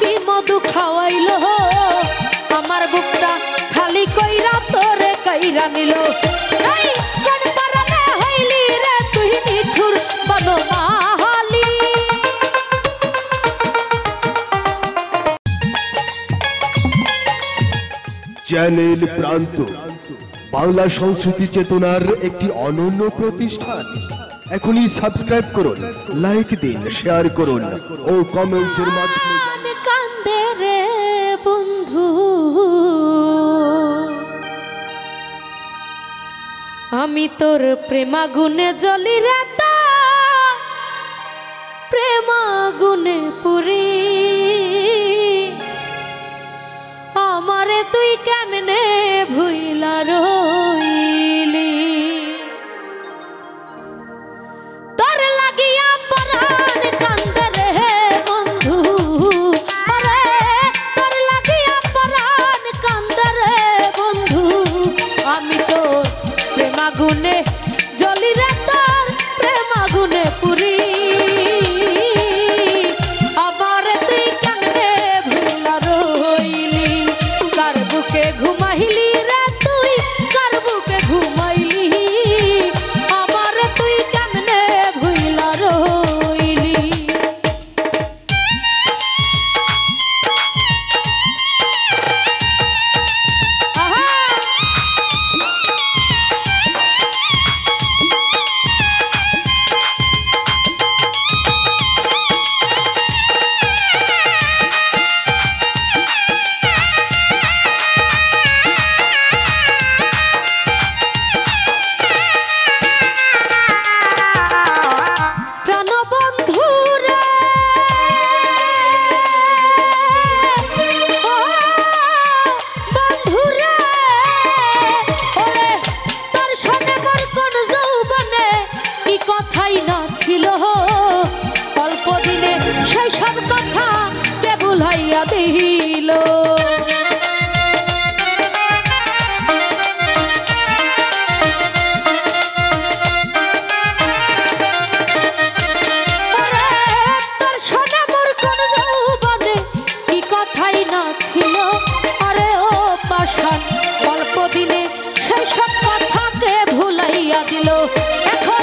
কি মধু খাওয়াইলো আমার বুকটা খালি কইরা তোরে কইরা নিল এই কোন কারণে হইলি রে তুই নিঠুর বনমালী চ্যানেল প্রান্ত বাংলা সংস্কৃতি চেতনার একটি অনন্য প্রতিষ্ঠান। এখনই সাবস্ক্রাইব করুন, লাইক দিন, শেয়ার করুন ও কমেন্টসের মাধ্যমে কান্দে রে বন্ধু আমি তোর প্রেমাগুনে জ্বলি রাতা প্রেমাগুনে পুরি আমারে তুই কেমনে ভুইলা রইলি তোর লাগিয়া পরাণ কান্দে রে বন্ধু আরে তোর লাগিয়া পরাণ কান্দে রে বন্ধু আমি তোর প্রেমাগুনে জ্বলি রে তোর প্রেমাগুনে পুরি আমারে তুই কেমনে ভুইলা রইলি কার বুকে ঘুমাইলি রে তুই কার বুকে ঘুমাইলি আমারে তুই কেমনে ভুইলা রইলি দিল তোর সোনা মোর কোন যৌবনে কি কথাই না ছিল আরে ও পাষাণ অল্প দিনে সেই সব কথাকে ভুলাইয়া দিল এখন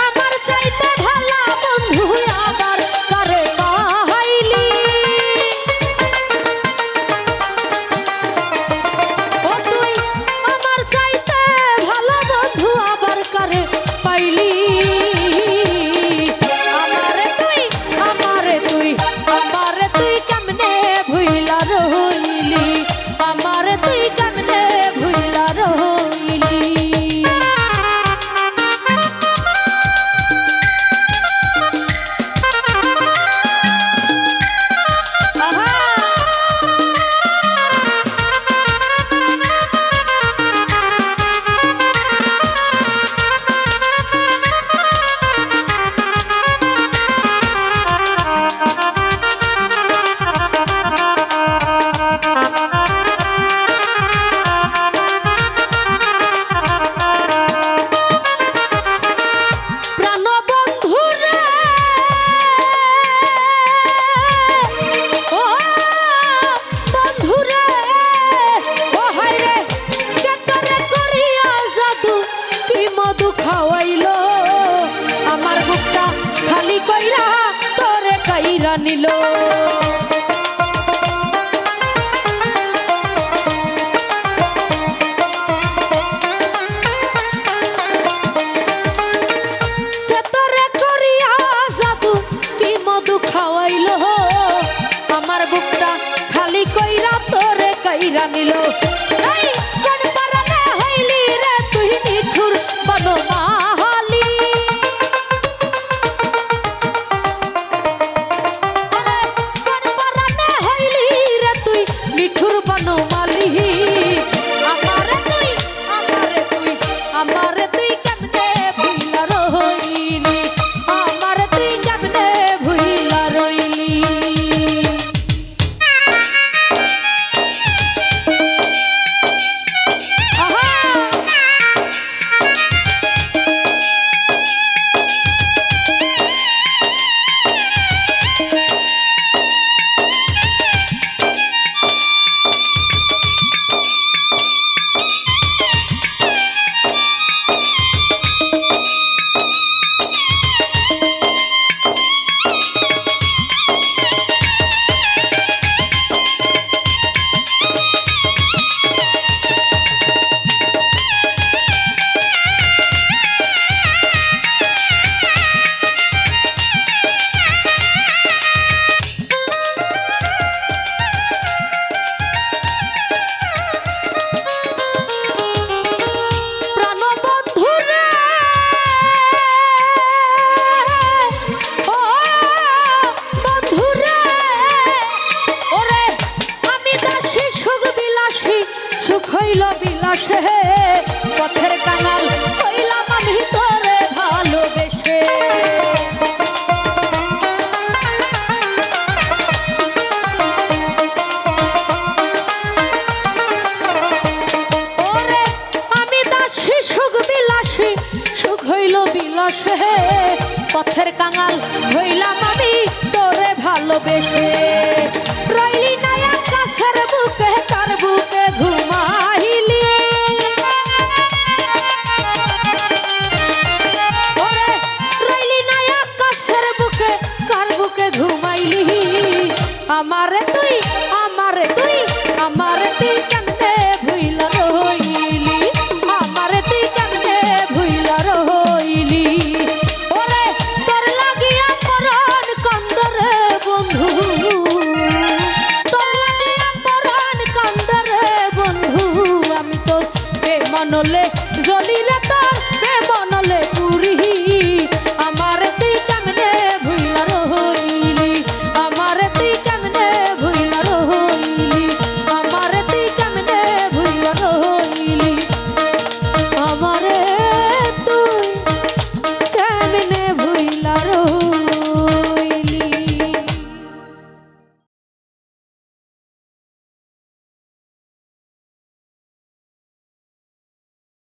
আমার চাইতে ভালো বন্ধু আবার কারে পাইলি ও তুই আমার চাইতে ভালো বন্ধু আবার কারে পাইলি আমারে তুই কেমনে ভুইলা রইলি আমারে তুই কেমনে ভুইলা রইলি খাওয়াইলো আমার বুকটা খালি কইরা তোরে কইরা নিল তোরে করিয়া জাদু কি মধু খাওয়াইলো আমার বুকটা খালি কইরা তোরে কইরা নিল এই কোন কারণে হইলি রে তুই নিঠুর বনমালী কোন কারণে হইলি রে তুই নিঠুর বনমালী আমারে তুই কেমনে ভুইলা রইলি আমারে তুই কেমনে ভুইলা রইলি বিলাসে পথের কাঙাল হইলাম আমি তোরে ভালোবেসে। ওরে আমি দাসী সুখ বিলাসী সুখ হইল বিলাসে পথের কাঙাল হইলাম আমি তোরে ভালোবেসে। রইলি না আকাশের বুকে কার বুকে ঘুমাইলি ওরে রইলি না আকাশের বুকে কার বুকে ঘুমাইলি আমারে তুই আমারে তুই আমারে তুই